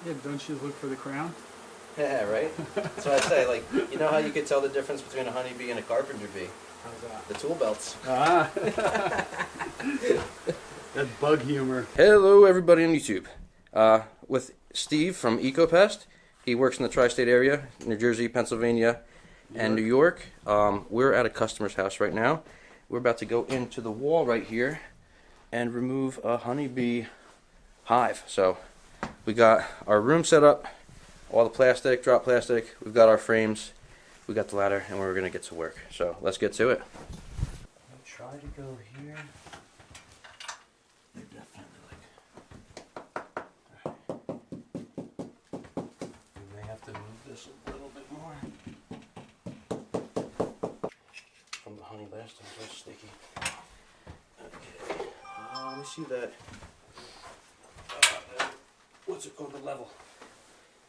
Yeah, don't you look for the crown? Yeah, right? That's what I say, like, you know how you could tell the difference between a honeybee and a carpenter bee? How's that? The tool belts. Ah. That's bug humor. Hello, everybody on YouTube. With Steve from EcoPest. He works in the tri-state area, New Jersey, Pennsylvania, and New York. We're at a customer's house right now. We're about to go into the wall right here and remove a honeybee hive. So we got our room set up, all the plastic, drop plastic. We've got our frames, we got the ladder, and we're gonna get to work. So let's get to it. Try to go here. They're definitely we may have to move this a little bit more. From the honey last time, it's so sticky. Okay, let me see that. What's it called? The level.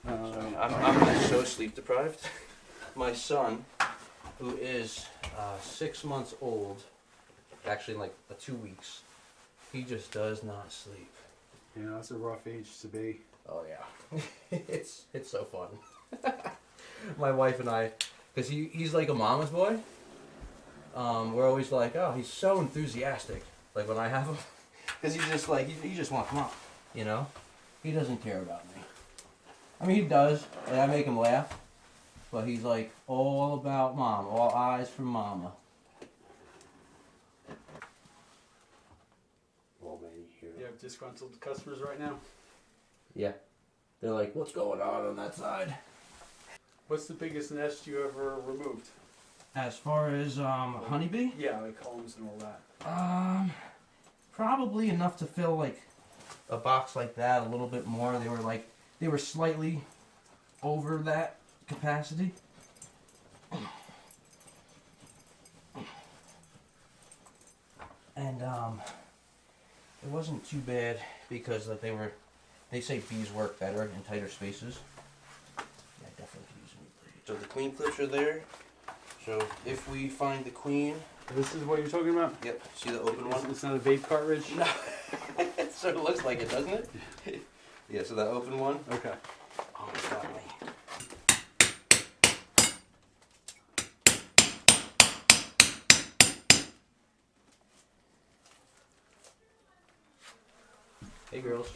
I'm so sleep deprived. My son, who is 6 months old, actually in like 2 weeks, he just does not sleep. Yeah, that's a rough age to be. Oh yeah, it's so fun. My wife and I, because he's like a mama's boy. We're always like, oh, he's so enthusiastic. Like when I have him, because he's just like he just wants mom, you know. He doesn't care about me. I mean, he does. Like, I make him laugh, but he's like all about mom, all eyes for mama. Oh man, you hear You have disgruntled customers right now? Yeah. They're like, what's going on that side? What's the biggest nest you ever removed? As far as honeybee? Yeah, like homes and all that. Probably enough to fill like a box like that, a little bit more. They were slightly over that capacity. And it wasn't too bad because like they say bees work better in tighter spaces. Yeah, definitely could use a new blade. So the queen clips are there. So if we find the queen. This is what you're talking about? Yep. See the open one? It's not a vape cartridge? No. It sort of looks like it, doesn't it? Yeah, so that open one. Okay. Oh, it's got me. Hey, girls.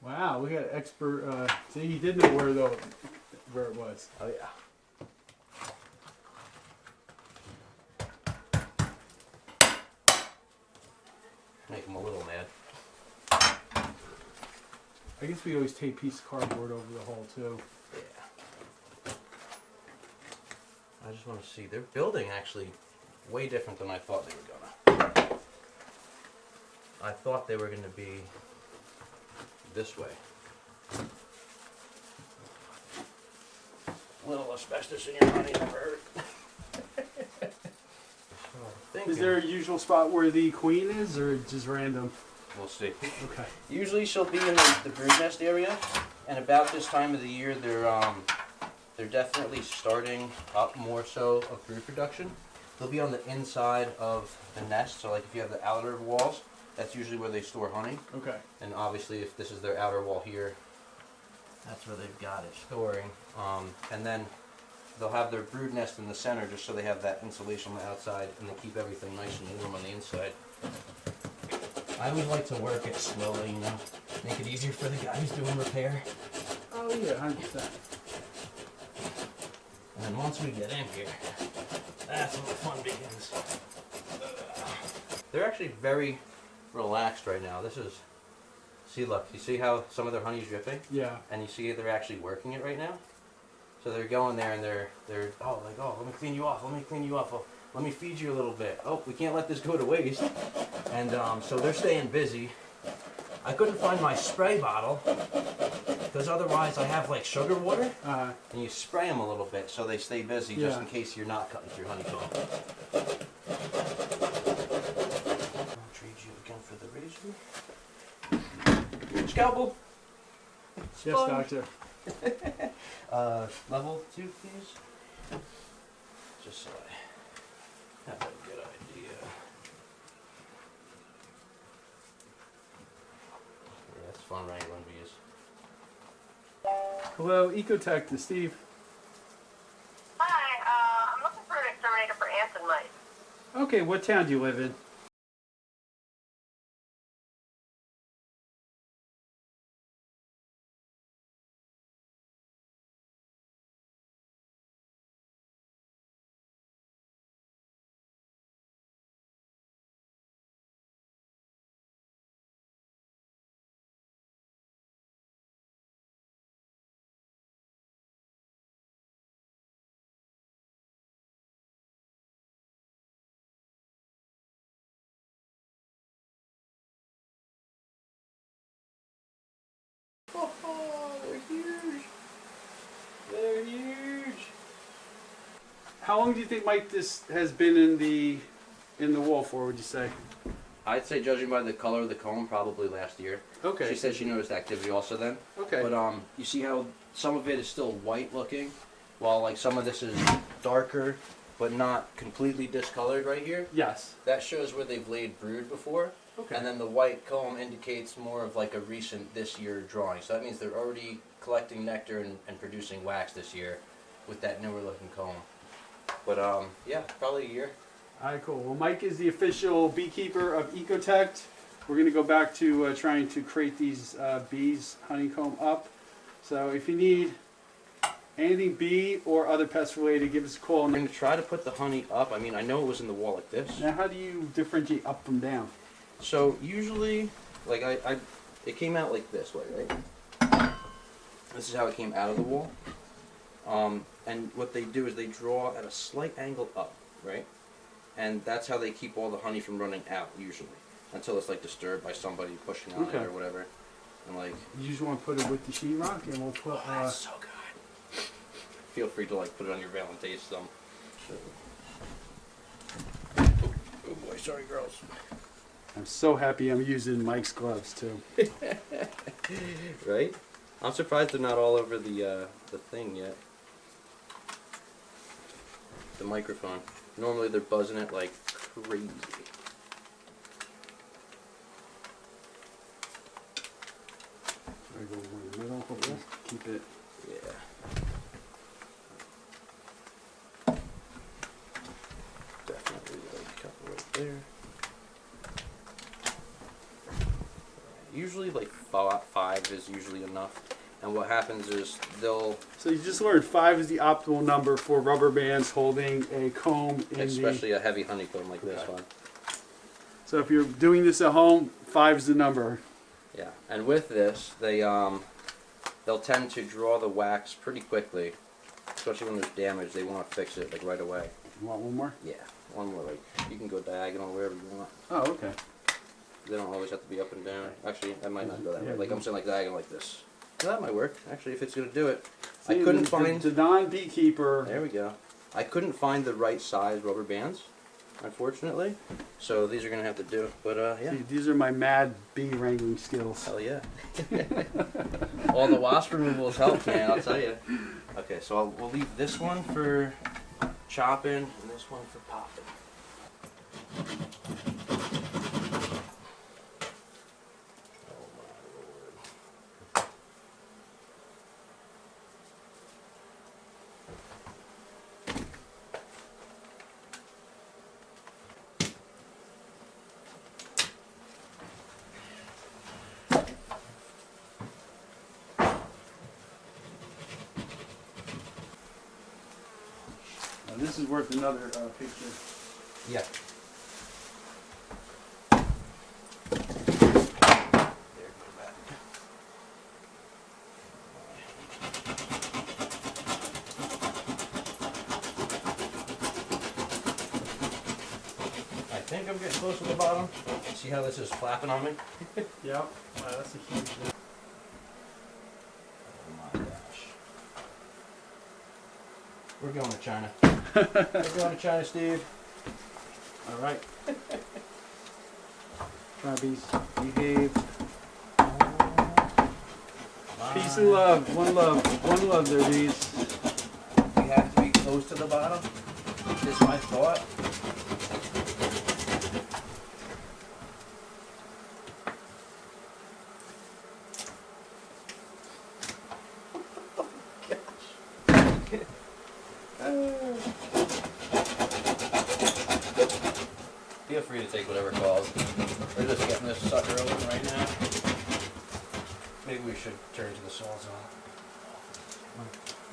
Wow, we got expert. See, he did know where it was. Oh yeah. Make him a little mad. I guess we always tape piece of cardboard over the hole too. Yeah. I just want to see. They're building actually way different than I thought they were gonna. I thought they were gonna be this way. Little asbestos in your honey never hurt. Is there a usual spot where the queen is, or just random? We'll see. Okay. Usually she'll be in the brood nest area, and about this time of the year, they're definitely starting up more so of brood production. They'll be on the inside of the nest, so like if you have the outer walls, that's usually where they store honey. Okay. And obviously, if this is their outer wall here, that's where they've got it storing. And then they'll have their brood nest in the center just so they have that insulation on the outside and they keep everything nice and warm on the inside. I always like to work it slowly, you know, make it easier for the guy who's doing repair. Oh yeah, 100%. And then once we get in here, that's when the fun begins. They're actually very relaxed right now. This is, see look, you see how some of their honey's dripping? Yeah. And you see they're actually working it right now? So they're going there and they're oh, like, oh, let me clean you off, let me clean you off, oh, let me feed you a little bit. Oh, we can't let this go to waste. And so they're staying busy. I couldn't find my spray bottle because otherwise I have like sugar water and you spray them a little bit so they stay busy just in case you're not cutting through honeycomb. I'll trade you again for the razor. Scalpel. Yes, doctor. Level 2, please. Just so I have a good idea. fun wrangling bees. Hello, Ecotech to Steve. Hi, I'm looking for an exterminator for ants and mice. Okay, what town do you live in? Oh, they're huge. They're huge. How long do you think, Mike, this has been in the wall for, would you say? I'd say, judging by the color of the comb, probably last year. Okay. She said she noticed activity also then. Okay. But you see how some of it is still white looking, while like some of this is darker, but not completely discolored right here. Yes. That shows where they've laid brood before. Okay. And then the white comb indicates more of like a recent this year drawing. So that means they're already collecting nectar and producing wax this year with that newer looking comb. But yeah, probably a year. All right, cool. Well, Mike is the official beekeeper of Ecotech. We're going to go back to trying to crate these bees honeycomb up. So if you need anything bee or other pest related, give us a call. I'm going to try to put the honey up. I mean, I know it was in the wall like this. Now, how do you differentiate up from down? So usually, like it came out like this way, right? This is how it came out of the wall. And what they do is they draw at a slight angle up, right? And that's how they keep all the honey from running out, usually. Until it's like disturbed by somebody pushing on it or whatever. And like... You just want to put it with the sheetrock and we'll put... that's so good. Feel free to like put it on your veil and taste them. Oh boy, sorry girls. I'm so happy I'm using Mike's gloves too. Right? I'm surprised they're not all over the thing yet. The microphone. Normally they're buzzing it like crazy. I go in the middle, hopefully keep it. Yeah. Definitely like a couple right there. Usually like 5 is usually enough. And what happens is they'll... So you just learned 5 is the optimal number for rubber bands holding a comb in especially a heavy honeycomb like this one. So if you're doing this at home, 5 is the number. Yeah, and with this, they'll tend to draw the wax pretty quickly, especially when there's damage. They want to fix it like right away. You want one more? Yeah, one more. Like you can go diagonal wherever you want. Oh, okay. They don't always have to be up and down. Actually, I might not go that Yeah, way. Like I'm saying, like diagonal like this. Well, that might work. Actually, if it's gonna do it, See, I couldn't find. the non-beekeeper. There we go. I couldn't find the right size rubber bands, unfortunately. So these are gonna have to do. But yeah. See, these are my mad bee wrangling skills. Hell yeah. All the wasp removals help, man, I'll tell you. Okay, so we'll leave this one for chopping and this one for popping. Oh my lord. Now, this is worth another picture. Yeah. I think I'm getting close to the bottom. See how this is flapping on me? Yep. Wow, that's a huge thing. Oh my gosh. We're going to China. We're going to China, Steve. All right. Try bees. Behave. Peace and love. One love. One love there, bees. We have to be close to the bottom. Is my thought. Feel free to take whatever calls. We're just getting this sucker open right now. Maybe we should turn to the sawzall.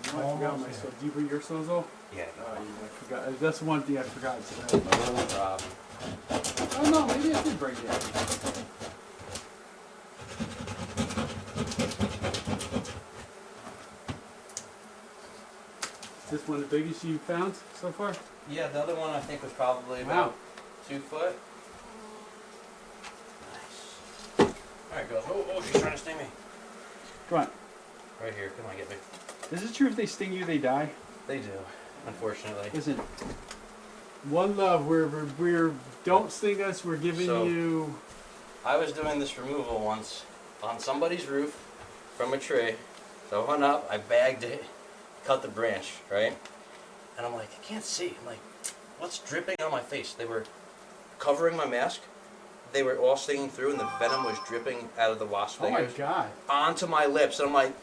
I forgot my saw. Do you bring your sawzall? Yeah. I forgot. That's one thing I forgot today. No problem. Oh no, maybe I did bring it. Is this one the biggest you found so far? Yeah, the other one I think was probably about 2 foot. Nice. Alright, girls. Oh, she's trying to sting me. Come on. Right here. Come on, get me. Is it true if they sting you, they die? They do, unfortunately. Listen, one love. We're don't sting us. We're giving you. I was doing this removal once on somebody's roof from a tree. So I went up, I bagged it, cut the branch, right? And I'm like, I can't see. I'm like, what's dripping on my face? They were covering my mask. They were all stinging through, and the venom was dripping out of the wasp Oh my fingers god! onto my lips. And I'm like,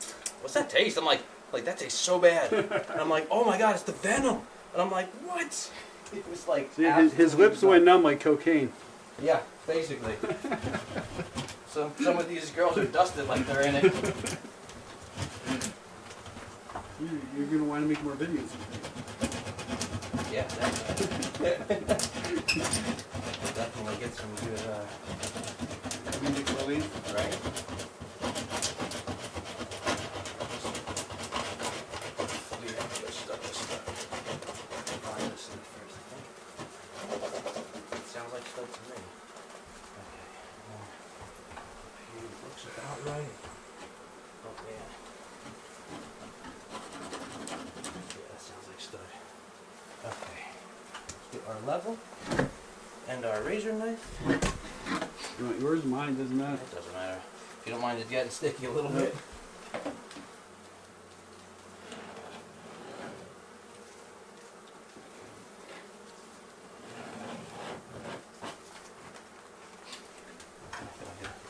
what's that taste? I'm like that tastes so bad. And I'm like, oh my god, it's the venom. And I'm like, what? It was like See, his lips went numb like cocaine. Yeah, basically. So some of these girls are dusted like they're in it. You're gonna want to make more videos. Yeah, definitely. Definitely get some good Comedic relief. right? Find this thing first, I think. It sounds like stuff to me. Okay. Well, looks about right. Oh yeah. Yeah, that sounds like stud. Okay. Let's get our level and our razor knife. You want yours? Mine doesn't matter. It doesn't matter. If you don't mind it getting sticky a little bit.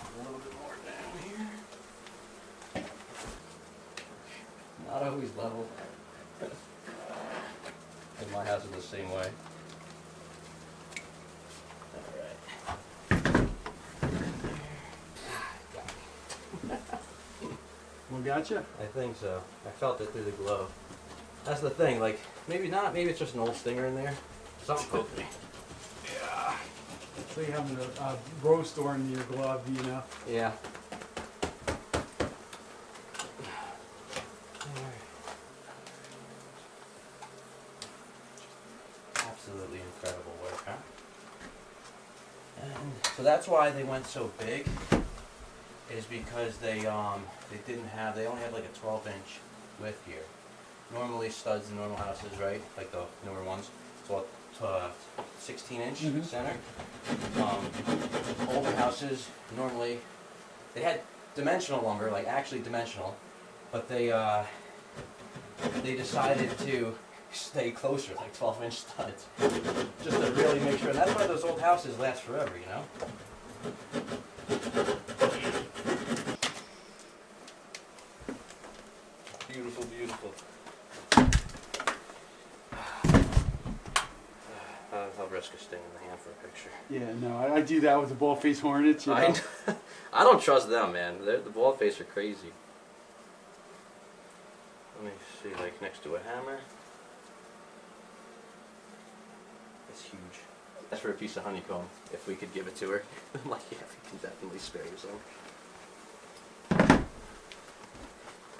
A little bit more down here. Not always level. In my house is the same way. Well, gotcha. I think so. I felt it through the glove. That's the thing, like, maybe not, maybe it's just an old stinger in there. Something poked me. Yeah. So you having a roast door in your glove, you know? Yeah. Absolutely incredible work, huh? And so that's why they went so big, is because they only had like a 12-inch width here. Normally studs in normal houses, right? Like the newer ones, so 16-inch center. Older houses normally they had dimensional lumber, like actually dimensional, but they decided to stay closer, like 12-inch studs, just to really make sure. And that's why those old houses last forever, you know. Beautiful, beautiful. I'll risk a sting in the hand for a picture. Yeah, no, I do that with the ball-faced hornets, you know? I don't trust them, man. The bald face are crazy. Let me see, like next to a hammer. That's huge. That's for a piece of honeycomb, if we could give it to her. I'm like, yeah, we can definitely spare you some.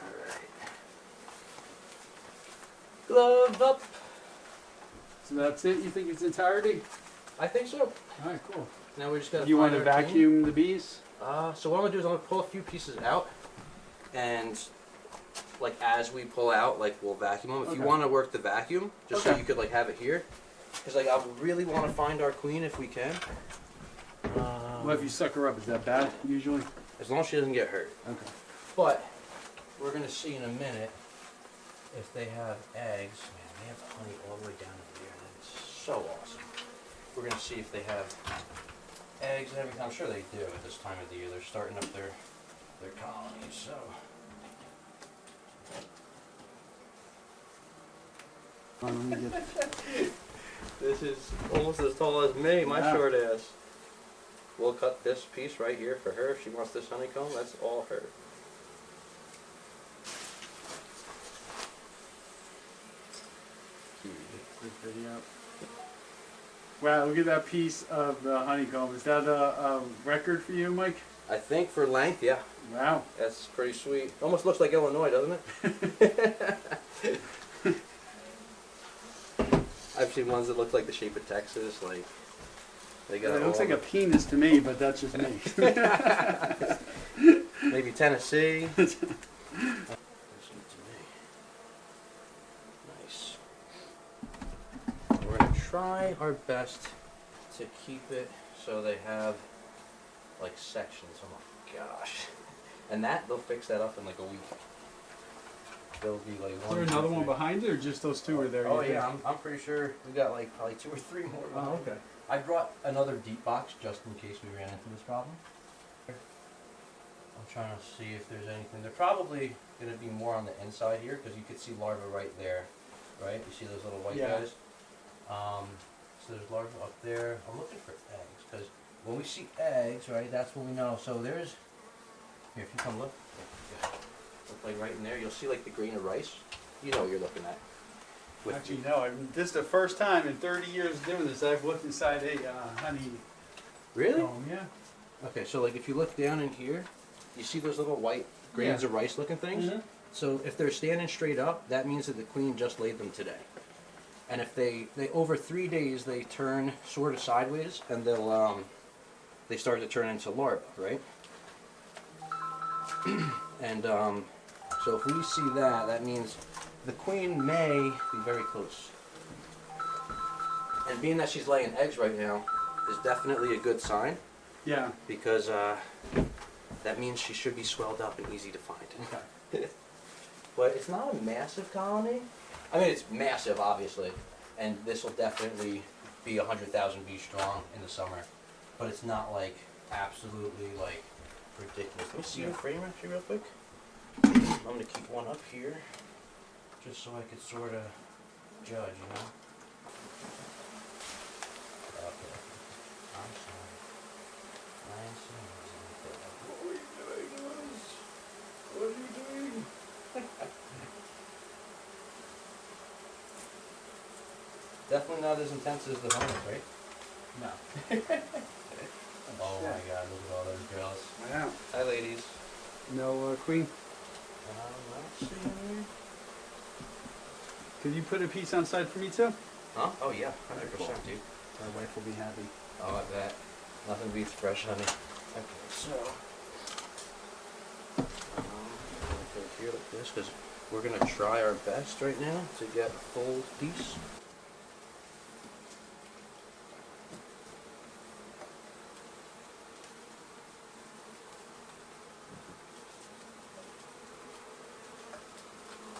Alright. Glove up. So that's it? You think it's entirety? I think so. Alright, cool. Now we just gotta You want to find our team. vacuum the bees? So what I'm gonna do is I'm gonna pull a few pieces out, and like as we pull out, like we'll vacuum them. If you Okay. want to work the vacuum, just so Okay. you could like have it here, because like I really want to find our queen if we can. Well, if you suck her up, is that bad, usually? As long as she doesn't get hurt. Okay. But we're gonna see in a minute if they have eggs. Man, they have honey all the way down in here, and it's so awesome. We're gonna see if they have eggs and everything. I'm sure they do at this time of the year. They're starting up their colonies, so. Hold on, let me get- This is almost as tall as me, my Yeah. short ass. We'll cut this piece right here for her. If she wants this honeycomb, that's all her. this video. Wow, look at that piece of the honeycomb. Is that a record for you, Mike? I think for length, yeah. Wow. That's pretty sweet. Almost looks like Illinois, doesn't it? I've seen ones that look like the shape of Texas, like they got. It looks all like a penis to me, but that's just me. maybe Tennessee. Listen to me. Nice. We're gonna try our best to keep it so they have like sections. Oh my gosh! And that they'll fix that up in like a week. There'll be like Is one. there two, another one three. behind it, or just those two are there? Oh you yeah, think? I'm pretty sure we got like probably 2 or 3 more. Oh, behind. okay. I brought another deep box just in case we ran into this problem. I'm trying to see if there's anything. They're probably going to be more on the inside here because you could see larvae right there, right? You see those little white Yeah. guys? So there's larvae up there. I'm looking for eggs because when we see eggs, right, that's when we know. So there's, here, if you come look, look like right in there, you'll see like the grain of rice. You know what you're looking at. With Actually, no. This is the first time in 30 years doing this I've looked inside a honey Really? comb. Yeah. Okay, so like if you look down in here, you see those little white grains Yeah. of rice looking things? Mhm. So if they're standing straight up, that means that the queen just laid them today. And if they over 3 days they turn sort of sideways and they start to turn into larvae, right? And so if we see that, that means the queen may be very close. And being that she's laying eggs right now is definitely a good sign Yeah. because that means she should be swelled up and easy to find. Okay. But it's not a massive colony. I mean, it's massive, obviously, and this will definitely be 100,000 bees strong in the summer. But it's not like absolutely like ridiculous. Let me see your frame actually real quick. I'm gonna keep one up here, just so I could sort of judge, you know. Okay. I'm sorry. I'm sorry. What are you doing, Liz? What are you doing? Definitely not as intense as the hunters, right? No. Oh my god, look at all those girls. Wow. Hi, ladies. No queen. Let's see. Could you put a piece on side for me too? Huh? Oh yeah, 100%, dude. My wife will be happy. Oh, I bet. Nothing beats fresh honey. Okay, so I'm gonna put it here like this because we're gonna try our best right now to get a full piece.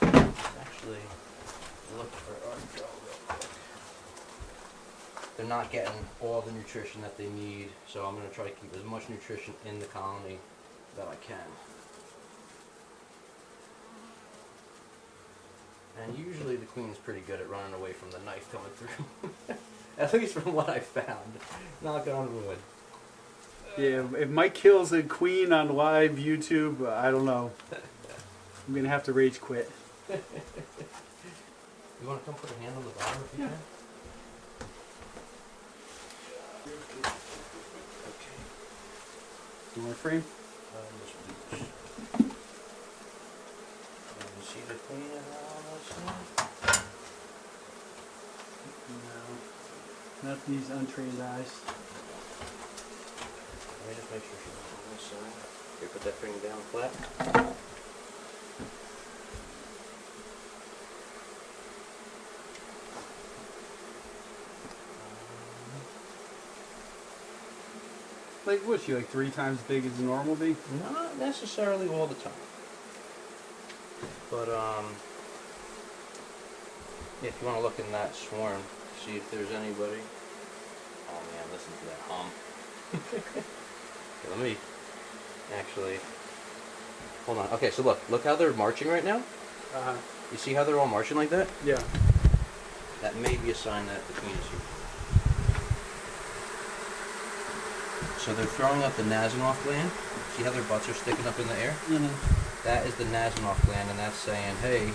Actually, look for our dough real quick. They're not getting all the nutrition that they need, so I'm going to try to keep as much nutrition in the colony that I can. And usually the queen's pretty good at running away from the knife coming through. At least from what I found. Knock on wood. Yeah, if Mike kills a queen on live YouTube, I don't know. I'm gonna have to rage quit. You want to come put a hand on the bottom if you Yeah. can? Okay. Do you want a frame? Yes, please. Can you see the queen around us? No. Not these untrained eyes. Let me just make sure she's on this side. Here, put that finger down flat. Like, what's she, like 3 times as big as a normal bee? Not necessarily all the time. But, if you want to look in that swarm, see if there's anybody. Oh man, listen to that hum. Okay, let me actually, hold on. Okay, so look how they're marching right now? Uh-huh. You see how they're all marching like that? Yeah. that may be a sign that the queen is here. So they're throwing up the Nasinoff gland. See how their butts are sticking up in the air? That is the Nasinoff gland, and that's saying, hey,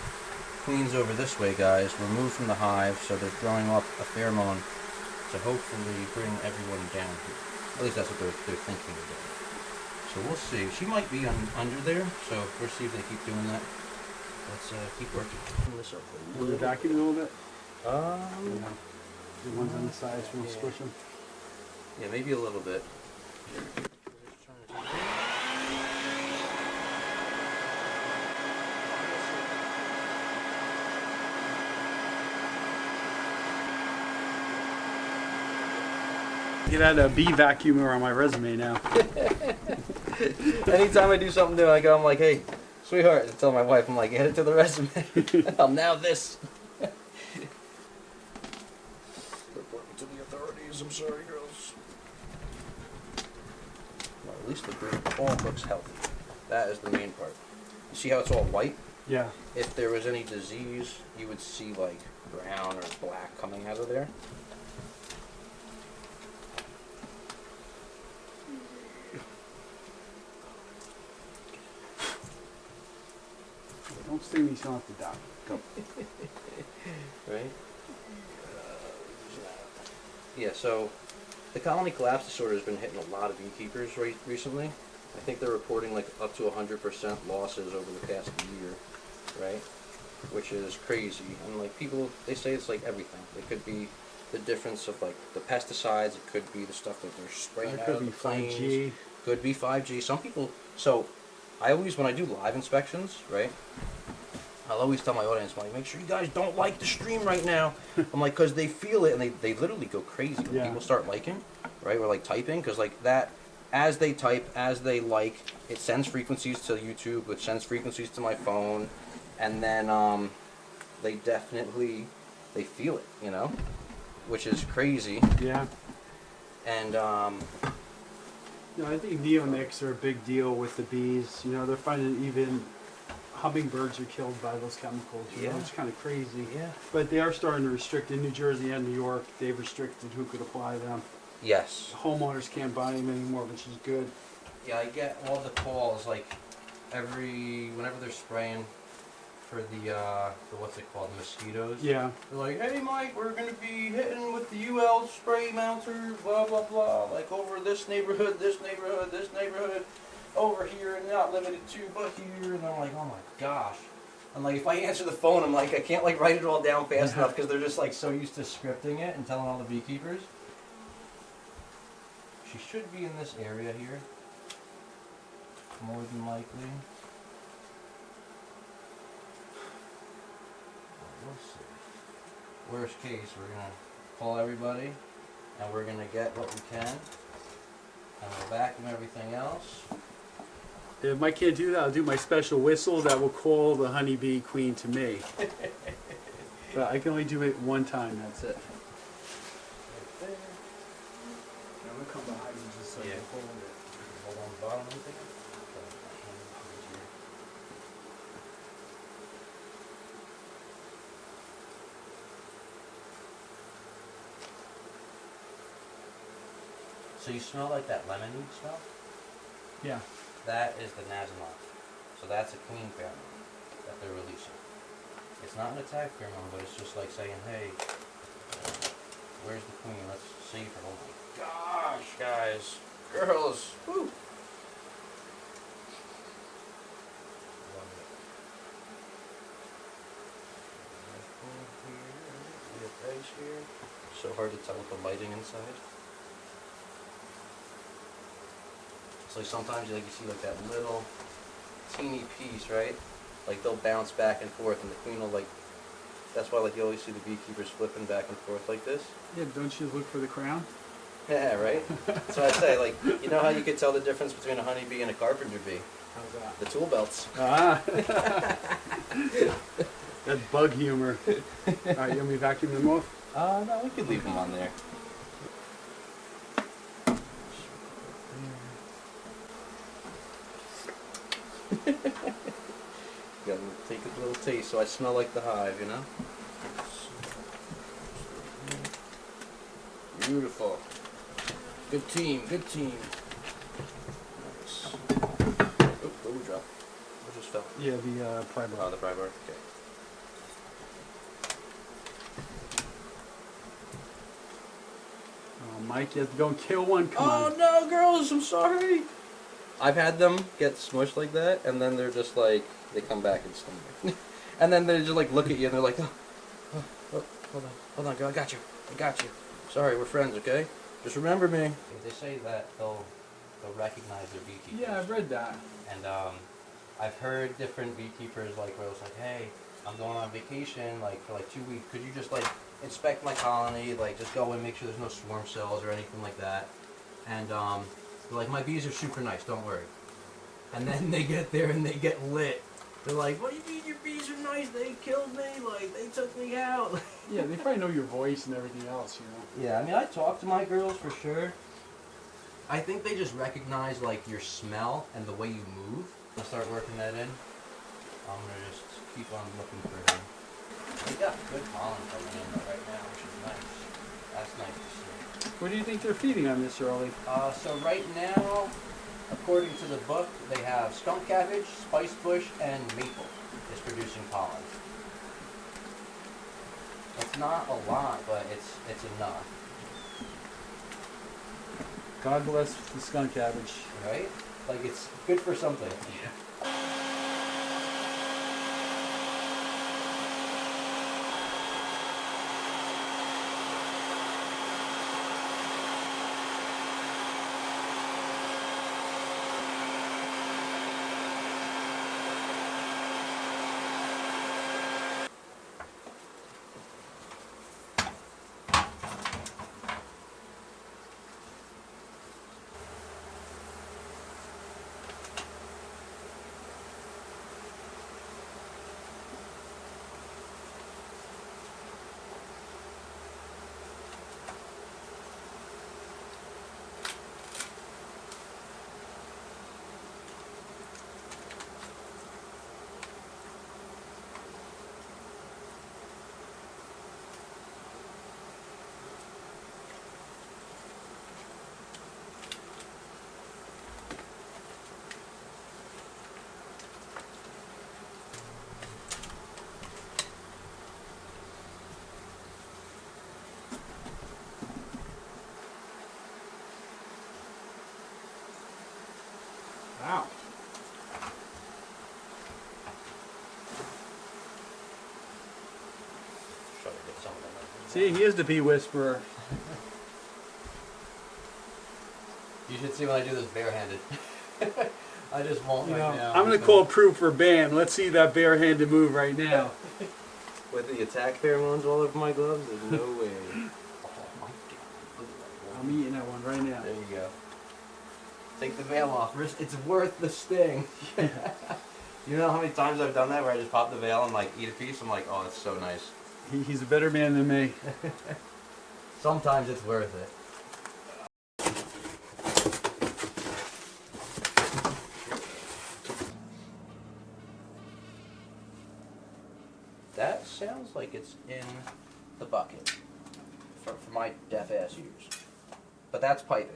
queen's over this way, guys. We're moved from the hive, so they're throwing up a pheromone to hopefully bring everyone down here. At least that's what they're thinking of doing. So we'll see. She might be under there, so we'll see if they keep doing that. Let's keep working. Pull this up a Will you little. vacuum a little bit? Um, The ones on the sides, we'll squish them. yeah, maybe a little bit. Get out a bee vacuumer on my resume now. Anytime I do something new, I'm like, hey, sweetheart, I tell my wife, I'm like, add it to the resume. I'm now this. Reporting to the authorities, I'm sorry, girls. Well, at least the breed all looks healthy. That is the main part. You see how it's all white? Yeah. If there was any disease, you would see like brown or black coming out of there. Don't sting me, so I don't have to die. Go. Right? Yeah, so the colony collapse disorder has been hitting a lot of beekeepers recently. I think they're reporting like up to 100% losses over the past year, right? Which is crazy. And like people, they say it's like everything. It could be the difference of like the pesticides. It could be the stuff that they're spraying It out could of be the planes. 5G. Could be 5G. Some people. So I always, when I do live inspections, right? I'll always tell my audience, I'm like, make sure you guys don't like the stream right now. I'm like, because they feel it and they literally go crazy when Yeah. people start liking, right? Or like typing, because like that, as they type, as they like, it sends frequencies to YouTube, which sends frequencies to my phone, and then they definitely, they feel it, you know? Which is crazy. Yeah. And You know, I think neonics are a big deal with the bees. You know, they're finding even hummingbirds are killed by those chemicals. You know, Yeah. it's kind of crazy. yeah. But they are starting to restrict in New Jersey and New York. They've restricted who could apply them. Yes. Homeowners can't buy them anymore, which is good. Yeah, I get all the calls like whenever they're spraying for the what's it called, mosquitoes. Yeah. They're like, hey Mike, we're gonna be hitting with the UL spray mounter, blah blah blah, like over this neighborhood, this neighborhood, this neighborhood, over here, and not limited to, but here. And I'm like, oh my gosh. I'm like, if I answer the phone, I'm like, I can't like write it all down fast enough because they're just like so used to scripting it and telling all the beekeepers. She should be in this area here, more than likely. We'll see. Worst case, we're gonna call everybody, and we're gonna get what we can, and we'll vacuum everything else. If I can't do that, I'll do my special whistle that will call the honeybee queen to me. But I can only do it one time, that's it. Right there. I'm going to come behind you just so Yeah. you hold it. Hold on the bottom of it. So you smell like that lemon smell? Yeah. That is the Nasinoff. So that's a queen pheromone that they're releasing. It's not an attack pheromone, but it's just like saying, hey, where's the queen? Let's save her. Oh my gosh, guys. Girls. Woo. Love it. We have ice here. So hard to tell with the lighting inside. It's like sometimes you see like that little teeny piece, right? Like they'll bounce back and forth, and the queen will like. That's why like you always see the beekeepers flipping back and forth like this. Yeah, don't you look for the crown? Yeah, right. So I say, like, you know how you could tell the difference between a honeybee and a carpenter bee? How's that? The tool belts. Ah. That's bug humor. Alright, you want me to vacuum them off? No, we could leave them on there. Gotta take a little taste so I smell like the hive, you know? Beautiful. Good team, good team. Nice. Oop, what we drop? What just fell? Yeah, the pry bar. Oh, the pry bar. Okay. Oh, Mike, you have to go and kill one. Come on. No, girls, I'm sorry. I've had them get smushed like that, and then they're just like, they come back and stumble. And then they just like look at you and they're like, oh, hold on, girl, I got you. Sorry, we're friends, okay? Just remember me. They say that they'll recognize their beekeepers. Yeah, I've read that. And I've heard different beekeepers like where it's like, hey, I'm going on vacation like for like 2 weeks. Could you just like inspect my colony, like just go and make sure there's no swarm cells or anything like that? And they're like, my bees are super nice, don't worry. And then they get there and they get lit. They're like, what do you mean your bees are nice? They killed me, like they took me out. Yeah, they probably know your voice and everything else, you know. Yeah, I mean I talk to my girls for sure. I think they just recognize like your smell and the way you move. I'll start working that in. I'm gonna just keep on looking for him. We got good pollen coming in right now, which is nice. That's nice to see. What do you think they're feeding on this early? So right now, according to the book, they have skunk cabbage, spice bush, and maple is producing pollen. It's not a lot, but it's enough. God bless the skunk cabbage. Right? Like it's good for something. Wow. Try to get some of them. See, he is the bee whisperer. You should see when I do this barehanded. I just won't You right know, now. I'm going to call proof for Bam. Let's see that barehanded move right now. With the attack pheromones all over my gloves, there's no way. Oh my god. I'm eating that one right now. There you go. Take the veil off. It's worth the sting. You know how many times I've done that where I just pop the veil and like eat a piece? I'm like, oh, it's so nice. He's a better man than me. Sometimes it's worth it. That sounds like it's in the bucket for my deaf ass ears. But that's piping.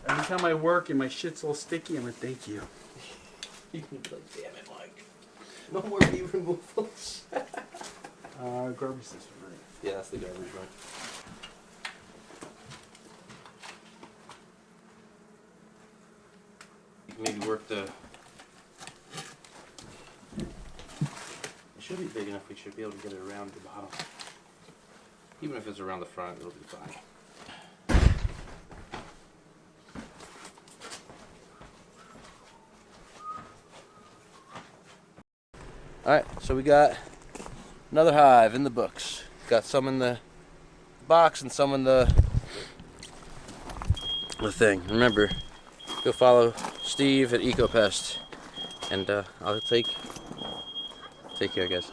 Every time I work and my shit's all sticky, I'm like, thank you. You can be like, damn it, Mike. No more bee removals. Garbage system, right? Yeah, that's the garbage one. Maybe work the... It should be big enough, we should be able to get it around the bottom. Even if it's around the front, it'll be fine. Alright, so we got another hive in the books. Got some in the box and some in the thing. Remember, go follow Steve at EcoPest. And I'll take care, guys.